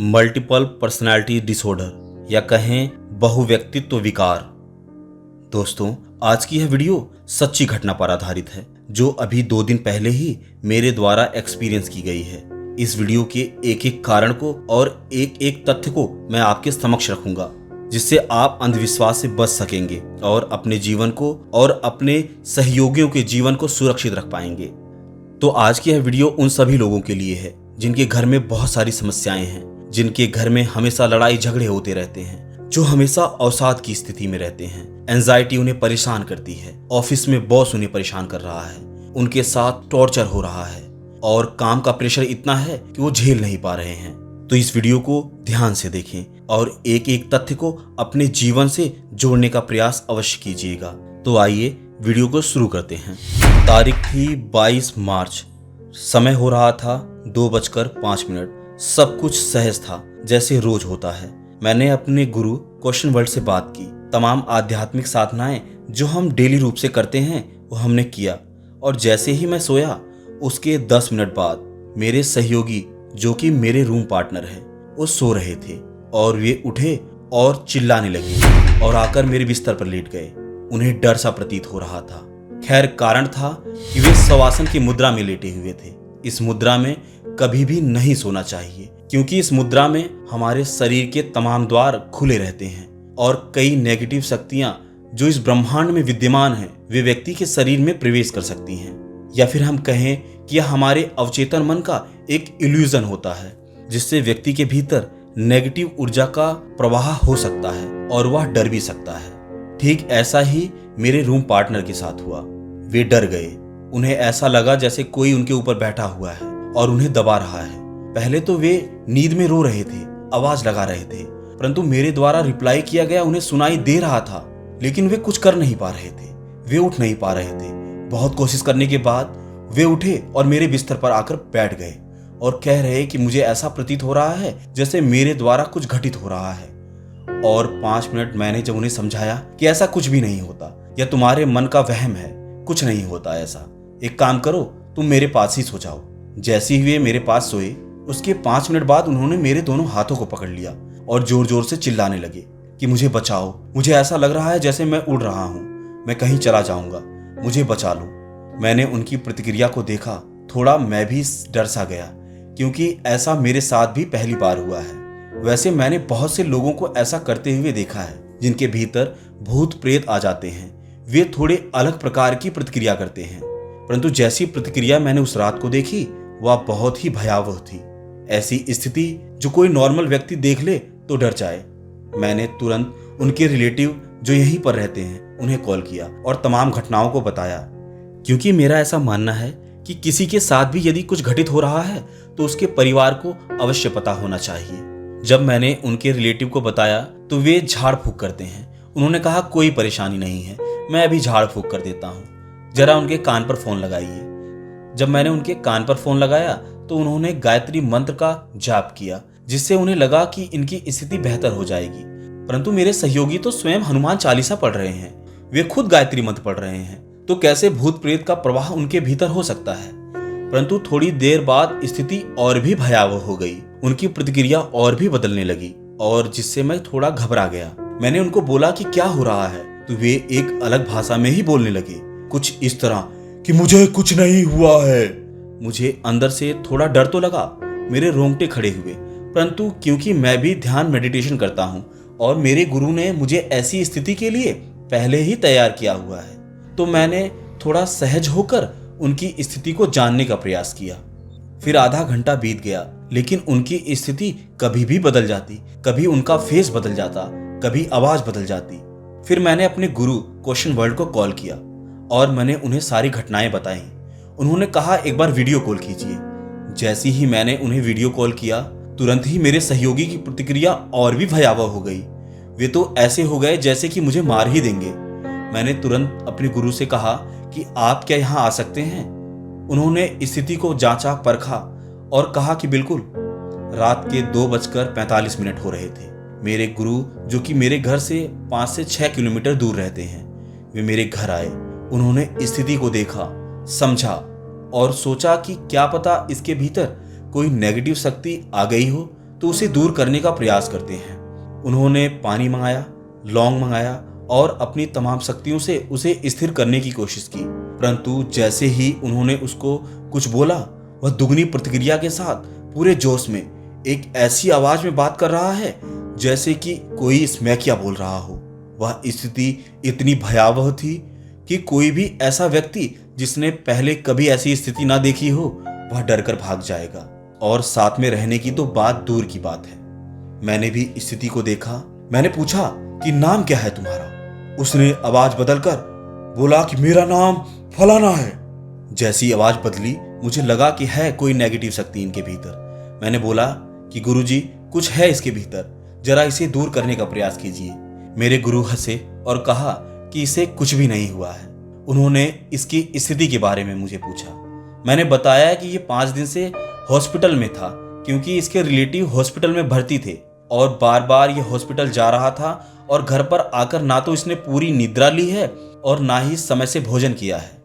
Multiple personality disorder या कहें बहुव्यक्तित्व विकार। दोस्तों, आज की यह वीडियो सच्ची घटना पर आधारित है जो अभी 2 दिन पहले ही मेरे द्वारा एक्सपीरियंस की गई है। इस वीडियो के एक एक कारण को और एक एक तथ्य को मैं आपके समक्ष रखूंगा, जिससे आप अंधविश्वास से बच सकेंगे और अपने जीवन को और अपने सहयोगियों के जीवन को सुरक्षित रख पाएंगे। तो आज की यह वीडियो उन सभी लोगों के लिए है जिनके घर में बहुत सारी समस्याएं हैं, जिनके घर में हमेशा लड़ाई झगड़े होते रहते हैं, जो हमेशा अवसाद की स्थिति में रहते हैं। एंजाइटी उन्हें परेशान करती है, ऑफिस में बॉस उन्हें परेशान कर रहा है, उनके साथ टॉर्चर हो रहा है और काम का प्रेशर इतना है कि वो झेल नहीं पा रहे हैं। तो इस वीडियो को ध्यान से देखें और एक एक तथ्य को अपने जीवन से जोड़ने का प्रयास अवश्य कीजिएगा। तो आइए वीडियो को शुरू करते हैं। तारीख थी 22 मार्च, समय हो रहा था 2:05। सब कुछ सहज था जैसे रोज होता है। मैंने अपने गुरु क्वेश्चन वर्ल्ड से बात की। तमाम आध्यात्मिक साधनाएं जो हम डेली रूप से करते हैं वो हमने किया, और जैसे ही मैं सोया उसके 10 मिनट बाद मेरे सहयोगी जो कि मेरे रूम पार्टनर हैं वो सो रहे थे और वे उठे और चिल्लाने लगे और आकर मेरे बिस्तर पर लेट गए। उन्हें डर सा प्रतीत हो रहा था। खैर, कारण था कि वे शवासन की मुद्रा में लेटे हुए थे। इस मुद्रा में कभी भी नहीं सोना चाहिए, क्योंकि इस मुद्रा में हमारे शरीर के तमाम द्वार खुले रहते हैं और कई नेगेटिव शक्तियां जो इस ब्रह्मांड में विद्यमान हैं वे व्यक्ति के शरीर में प्रवेश कर सकती हैं। या फिर हम कहें कि यह हमारे अवचेतन मन का एक इल्यूजन होता है, जिससे व्यक्ति के भीतर नेगेटिव ऊर्जा का प्रवाह हो सकता है और वह डर भी सकता है। ठीक ऐसा ही मेरे रूम पार्टनर के साथ हुआ। वे डर गए। उन्हें ऐसा लगा जैसे कोई उनके ऊपर बैठा हुआ है और उन्हें दबा रहा है। पहले तो वे नींद में रो रहे थे, आवाज लगा रहे थे, परंतु मेरे द्वारा रिप्लाई किया गया उन्हें सुनाई दे रहा था, लेकिन वे कुछ कर नहीं पा रहे थे। वे उठ नहीं पा रहे थे। बहुत कोशिश करने के बाद वे उठे और मेरे बिस्तर पर आकर बैठ गए और कह रहे कि मुझे ऐसा प्रतीत हो रहा है जैसे मेरे द्वारा कुछ घटित हो रहा है। और 5 मिनट मैंने जब उन्हें समझाया कि ऐसा कुछ भी नहीं होता, या तुम्हारे मन का वहम है, कुछ नहीं होता ऐसा। एक काम करो, तुम मेरे पास ही सो जाओ। जैसे ही वे मेरे पास सोए उसके 5 मिनट बाद उन्होंने मेरे दोनों हाथों को पकड़ लिया और जोर जोर से चिल्लाने लगे कि मुझे बचाओ, मुझे ऐसा लग रहा है जैसे मैं उड़ रहा हूँ, मैं कहीं चला जाऊंगा, मुझे बचा लो। मैंने उनकी प्रतिक्रिया को देखा। थोड़ा मैं भी डर सा गया, क्योंकि ऐसा मेरे साथ भी पहली बार हुआ है। वैसे मैंने बहुत से लोगों को ऐसा करते हुए देखा है, जिनके भीतर भूत प्रेत आ जाते हैं। वे थोड़े अलग प्रकार की प्रतिक्रिया करते हैं, परंतु जैसी प्रतिक्रिया मैंने उस रात को देखी वह बहुत ही भयावह थी। ऐसी स्थिति जो कोई नॉर्मल व्यक्ति देख ले तो डर जाए। मैंने तुरंत उनके रिलेटिव जो यहीं पर रहते हैं उन्हें कॉल किया और तमाम घटनाओं को बताया, क्योंकि मेरा ऐसा मानना है कि किसी के साथ भी यदि कुछ घटित हो रहा है तो उसके परिवार को अवश्य पता होना चाहिए। जब मैंने उनके रिलेटिव को बताया तो वे झाड़ फूक करते हैं। उन्होंने कहा कोई परेशानी नहीं है, मैं अभी झाड़ फूक कर देता हूँ, जरा उनके कान पर फोन लगाइए। जब मैंने उनके कान पर फोन लगाया तो उन्होंने गायत्री मंत्र का जाप किया, जिससे उन्हें लगा कि इनकी स्थिति बेहतर हो जाएगी। परंतु मेरे सहयोगी तो स्वयं हनुमान चालीसा पढ़ रहे हैं, वे खुद गायत्री मंत्र पढ़ रहे हैं, तो कैसे भूत प्रेत का प्रवाह उनके भीतर हो सकता है। परंतु थोड़ी देर बाद स्थिति और भी भयावह हो गई। उनकी प्रतिक्रिया और भी बदलने लगी, और जिससे मैं थोड़ा घबरा गया। मैंने उनको बोला कि क्या हो रहा है, तो वे एक अलग भाषा में ही बोलने लगे, कुछ इस तरह कि मुझे कुछ नहीं हुआ है। मुझे अंदर से थोड़ा डर तो लगा, मेरे रोंगटे खड़े हुए, परंतु क्योंकि मैं भी ध्यान मेडिटेशन करता हूँ और मेरे गुरु ने मुझे ऐसी स्थिति के लिए पहले ही तैयार किया हुआ है, तो मैंने थोड़ा सहज होकर उनकी स्थिति को जानने का प्रयास किया। फिर आधा घंटा बीत गया, लेकिन उनकी स्थिति कभी भी बदल जाती, कभी उनका फेस बदल जाता, कभी आवाज बदल जाती। फिर मैंने अपने गुरु क्वेश्चन वर्ल्ड को कॉल किया और मैंने उन्हें सारी घटनाएं बताई। उन्होंने कहा एक बार वीडियो कॉल कीजिए। जैसे ही मैंने उन्हें वीडियो कॉल किया, तुरंत ही मेरे सहयोगी की प्रतिक्रिया और भी भयावह हो गई। वे तो ऐसे हो गए जैसे कि मुझे मार ही देंगे। मैंने तुरंत अपने गुरु से कहा कि आप क्या यहाँ आ सकते हैं। उन्होंने स्थिति को जांचा परखा और कहा कि बिल्कुल। रात के 2:45 हो रहे थे। मेरे गुरु जो कि मेरे घर से 5 से 6 किलोमीटर दूर रहते हैं, वे मेरे घर आए। उन्होंने स्थिति को देखा, समझा और सोचा कि क्या पता इसके भीतर कोई नेगेटिव शक्ति आ गई हो तो उसे दूर करने का प्रयास करते हैं। उन्होंने पानी मंगाया, लौंग मंगाया और अपनी तमाम शक्तियों से उसे स्थिर करने की कोशिश की, परंतु जैसे ही उन्होंने उसको कुछ बोला, वह दुगनी प्रतिक्रिया के साथ पूरे जोश में एक ऐसी आवाज में बात कर रहा है जैसे कि कोई स्मैकिया बोल रहा हो। वह स्थिति इतनी भयावह थी कि कोई भी ऐसा व्यक्ति जिसने पहले कभी ऐसी स्थिति ना देखी हो, वह डरकर भाग जाएगा, और साथ में रहने की तो बात दूर की बात है। मैंने भी स्थिति को देखा। मैंने पूछा कि नाम क्या है तुम्हारा? उसने आवाज बदलकर बोला कि मेरा नाम फलाना है। जैसी आवाज बदली, मुझे लगा कि है कोई नेगेटिव शक्ति इनके भीतर। मैंने बोला कि गुरुजी, कुछ है इसके भीतर, जरा इसे दूर करने का प्रयास कीजिए। मेरे गुरु हंसे और कहा कि इसे कुछ भी नहीं हुआ है। उन्होंने इसकी स्थिति के बारे में मुझे पूछा। मैंने बताया कि ये 5 दिन से हॉस्पिटल में था, क्योंकि इसके रिलेटिव हॉस्पिटल में भर्ती थे और बार बार ये हॉस्पिटल जा रहा था, और घर पर आकर ना तो इसने पूरी निद्रा ली है और ना ही समय से भोजन किया है।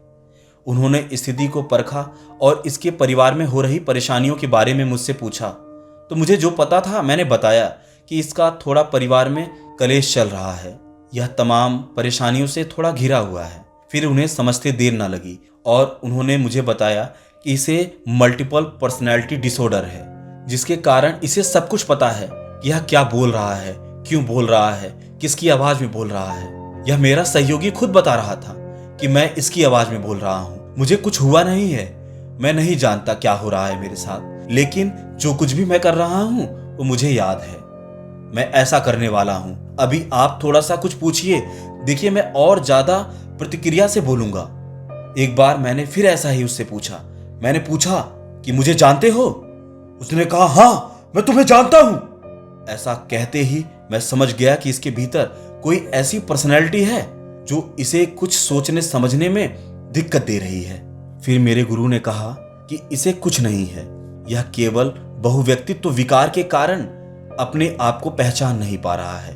उन्होंने स्थिति को परखा और इसके परिवार में हो रही परेशानियों के बारे में मुझसे पूछा, तो मुझे जो पता था मैंने बताया कि इसका थोड़ा परिवार में कलेश चल रहा है। यह तमाम परेशानियों से थोड़ा घिरा हुआ है। फिर उन्हें समझते देर ना लगी और उन्होंने मुझे बताया कि इसे मल्टीपल पर्सनैलिटी डिसऑर्डर है, जिसके कारण इसे सब कुछ पता है कि यह क्या बोल रहा है, क्यों बोल रहा है, किसकी आवाज में बोल रहा है। यह मेरा सहयोगी खुद बता रहा था कि मैं इसकी आवाज में बोल रहा हूँ। मुझे कुछ हुआ नहीं है, मैं नहीं जानता क्या हो रहा है मेरे साथ, लेकिन जो कुछ भी मैं कर रहा हूँ वो मुझे याद है। मैं ऐसा करने वाला हूँ। अभी आप थोड़ा सा कुछ पूछिए, देखिए मैं और ज्यादा प्रतिक्रिया से बोलूंगा। एक बार मैंने फिर ऐसा ही उससे पूछा। मैंने पूछा कि मुझे जानते हो? उसने कहा हाँ, मैं तुम्हें जानता हूं। ऐसा कहते ही मैं समझ गया कि इसके भीतर कोई ऐसी पर्सनैलिटी है जो इसे कुछ सोचने समझने में दिक्कत दे रही है। फिर मेरे गुरु ने कहा कि इसे कुछ नहीं है, यह केवल बहुव्यक्तित्व विकार के कारण अपने आप को पहचान नहीं पा रहा है,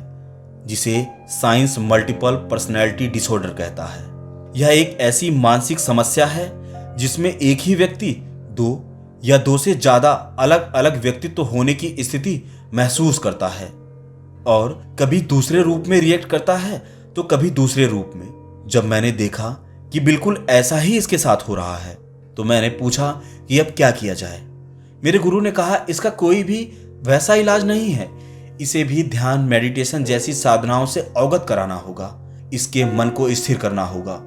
जिसे साइंस मल्टीपल पर्सनैलिटी डिसऑर्डर कहता है। यह एक ऐसी मानसिक समस्या है जिसमें एक ही व्यक्ति 2 या 2 से ज्यादा अलग अलग व्यक्तित्व होने की स्थिति महसूस करता है, और कभी दूसरे रूप में रिएक्ट करता है तो कभी दूसरे रूप में। जब मैंने देखा कि बिल्कुल ऐसा ही इसके साथ हो रहा है, तो मैंने पूछा कि अब क्या किया जाए। मेरे गुरु ने कहा इसका कोई भी वैसा इलाज नहीं है, इसे भी ध्यान, मेडिटेशन जैसी साधनाओं से अवगत कराना होगा। इसके मन को स्थिर करना होगा,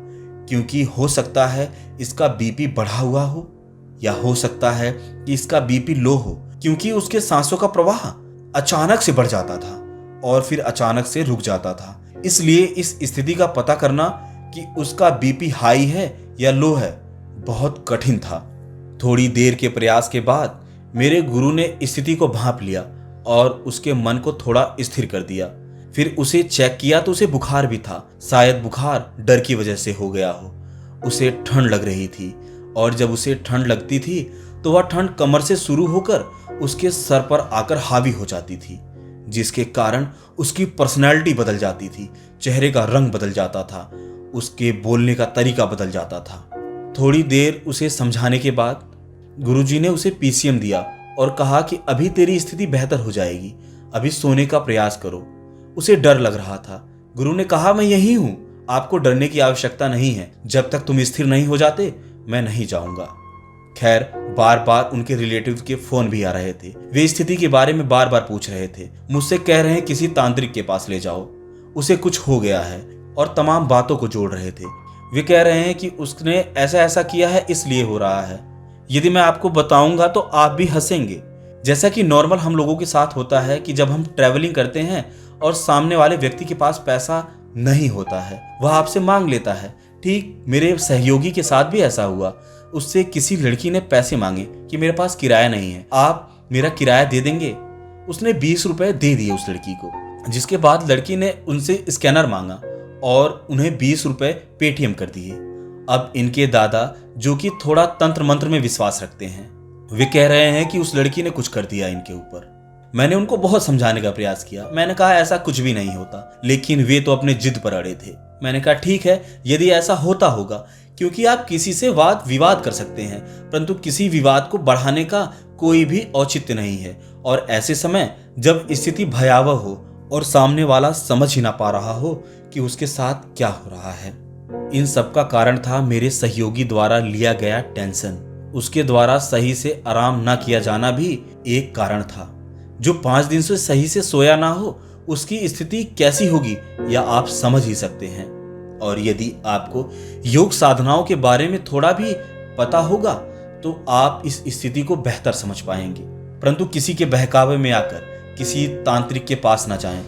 क्योंकि हो सकता है इसका बीपी बढ़ा हुआ हो, या हो सकता है कि इसका बीपी लो हो, क्योंकि उसके सांसों का प्रवाह अचानक से बढ़ जाता था और फिर अचानक से रुक जाता था। इसलिए इस स्थिति का पता करना कि उसका बीपी हाई है या लो है बहुत कठिन था। थोड़ी देर के प्रयास के बाद मेरे गुरु ने स्थिति को भांप लिया और उसके मन को थोड़ा स्थिर कर दिया। फिर उसे चेक किया तो उसे बुखार भी था। शायद बुखार डर की वजह से हो गया हो। उसे ठंड लग रही थी, और जब उसे ठंड लगती थी तो वह ठंड कमर से शुरू होकर उसके सर पर आकर हावी हो जाती थी, जिसके कारण उसकी पर्सनैलिटी बदल जाती थी, चेहरे का रंग बदल जाता था, उसके बोलने का तरीका बदल जाता था। थोड़ी देर उसे समझाने के बाद गुरुजी ने उसे पीसीएम दिया और कहा कि अभी तेरी स्थिति बेहतर हो जाएगी, अभी सोने का प्रयास करो। उसे डर लग रहा था। गुरु ने कहा मैं यही हूं, आपको डरने की आवश्यकता नहीं है, जब तक तुम स्थिर नहीं हो जाते मैं नहीं जाऊंगा। खैर, बार बार उनके रिलेटिव के फोन भी आ रहे थे। वे स्थिति के बारे में बार बार पूछ रहे थे, मुझसे कह रहे हैं किसी तांत्रिक के पास ले जाओ, उसे कुछ हो गया है, और तमाम बातों को जोड़ रहे थे। वे कह रहे हैं कि उसने ऐसा ऐसा किया है इसलिए हो रहा है। यदि मैं आपको बताऊंगा तो आप भी हंसेंगे। जैसा कि नॉर्मल हम लोगों के साथ होता है कि जब हम ट्रैवलिंग करते हैं और सामने वाले व्यक्ति के पास पैसा नहीं होता है, वह आपसे मांग लेता है। ठीक मेरे सहयोगी के साथ भी ऐसा हुआ। उससे किसी लड़की ने पैसे मांगे कि मेरे पास किराया नहीं है, आप मेरा किराया दे देंगे। उसने 20 रुपए दे दिए उस लड़की को, जिसके बाद लड़की ने उनसे स्कैनर मांगा और उन्हें 20 रुपए पेटीएम कर दिए। अब इनके दादा, जो कि थोड़ा तंत्र मंत्र में विश्वास रखते हैं, वे कह रहे हैं कि उस लड़की ने कुछ कर दिया इनके ऊपर। मैंने उनको बहुत समझाने का प्रयास किया। मैंने कहा ऐसा कुछ भी नहीं होता, लेकिन वे तो अपने जिद पर अड़े थे। मैंने कहा ठीक है, यदि ऐसा होता होगा, क्योंकि आप किसी से वाद विवाद कर सकते हैं, परंतु किसी विवाद को बढ़ाने का कोई भी औचित्य नहीं है। और ऐसे समय जब स्थिति भयावह हो और सामने वाला समझ ही ना पा रहा हो कि उसके साथ क्या हो रहा है। इन सब का कारण था मेरे सहयोगी द्वारा लिया गया टेंशन। उसके द्वारा सही से आराम ना किया जाना भी एक कारण था। जो 5 दिन से सही से सोया ना हो, उसकी स्थिति कैसी होगी या आप समझ ही सकते हैं। और यदि आपको योग साधनाओं के बारे में थोड़ा भी पता होगा तो आप इस स्थिति को बेहतर समझ पाएंगे। परंतु किसी के बहकावे में आकर किसी तांत्रिक के पास ना जाएं।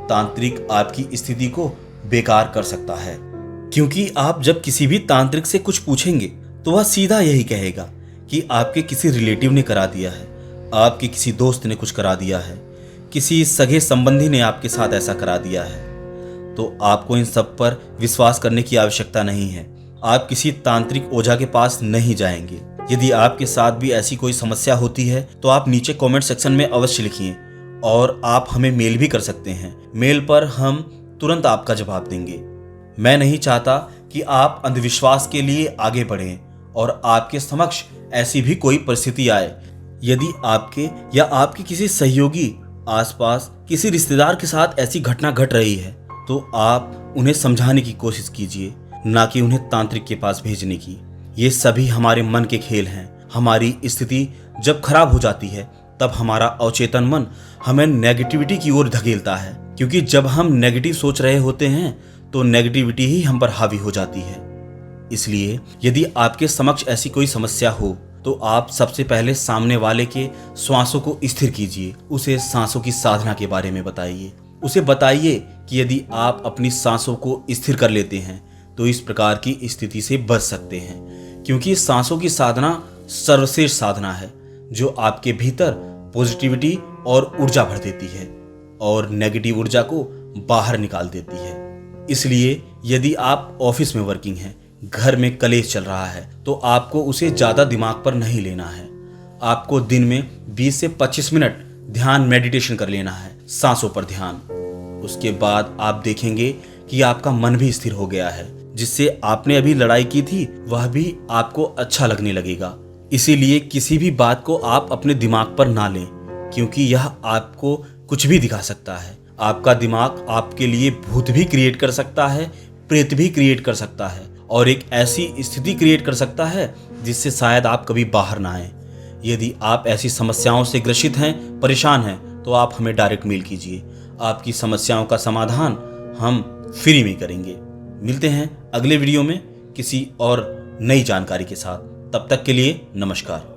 तांत्रिक आपकी स्थिति को बेकार कर सकता है, क्योंकि आप जब किसी भी तांत्रिक से कुछ पूछेंगे तो वह सीधा यही कहेगा कि आपके किसी रिलेटिव ने करा दिया है, आपके किसी दोस्त ने कुछ करा दिया है, किसी सगे संबंधी ने आपके साथ ऐसा करा दिया है। तो आपको इन सब पर विश्वास करने की आवश्यकता नहीं है। आप किसी तांत्रिक ओझा के पास नहीं जाएंगे। यदि आपके साथ भी ऐसी कोई समस्या होती है तो आप नीचे कमेंट सेक्शन में अवश्य लिखिए, और आप हमें मेल भी कर सकते हैं। मेल पर हम तुरंत आपका जवाब देंगे। मैं नहीं चाहता कि आप अंधविश्वास के लिए आगे बढ़ें और आपके समक्ष ऐसी भी कोई परिस्थिति आए। यदि आपके या आपके किसी सहयोगी आसपास किसी रिश्तेदार के साथ ऐसी घटना घट रही है तो आप उन्हें समझाने की कोशिश कीजिए, ना कि उन्हें तांत्रिक के पास भेजने की। ये सभी हमारे मन के खेल हैं। हमारी स्थिति जब खराब हो जाती है तब हमारा अवचेतन मन हमें नेगेटिविटी की ओर धकेलता है, क्योंकि जब हम नेगेटिव सोच रहे होते हैं तो नेगेटिविटी ही हम पर हावी हो जाती है। इसलिए यदि आपके समक्ष ऐसी कोई समस्या हो तो आप सबसे पहले सामने वाले के श्वासों को स्थिर कीजिए। उसे सांसों की साधना के बारे में बताइए। उसे बताइए कि यदि आप अपनी सांसों को स्थिर कर लेते हैं तो इस प्रकार की स्थिति से बच सकते हैं, क्योंकि सांसों की साधना सर्वश्रेष्ठ साधना है जो आपके भीतर पॉजिटिविटी और ऊर्जा भर देती है और नेगेटिव ऊर्जा को बाहर निकाल देती है। इसलिए यदि आप ऑफिस में वर्किंग हैं, घर में कलेश चल रहा है, तो आपको उसे ज़्यादा दिमाग पर नहीं लेना है। आपको दिन में 20 से 25 मिनट ध्यान मेडिटेशन कर लेना है, सांसों पर ध्यान। उसके बाद आप देखेंगे कि आपका मन भी स्थिर हो गया है। जिससे आपने अभी लड़ाई की थी वह भी आपको अच्छा लगने लगेगा। इसीलिए किसी भी बात को आप अपने दिमाग पर ना लें, क्योंकि यह आपको कुछ भी दिखा सकता है। आपका दिमाग आपके लिए भूत भी क्रिएट कर सकता है, प्रेत भी क्रिएट कर सकता है और एक ऐसी स्थिति क्रिएट कर सकता है जिससे शायद आप कभी बाहर ना आए। यदि आप ऐसी समस्याओं से ग्रसित हैं, परेशान हैं, तो आप हमें डायरेक्ट मेल कीजिए। आपकी समस्याओं का समाधान हम फ्री में करेंगे। मिलते हैं अगले वीडियो में किसी और नई जानकारी के साथ। तब तक के लिए नमस्कार।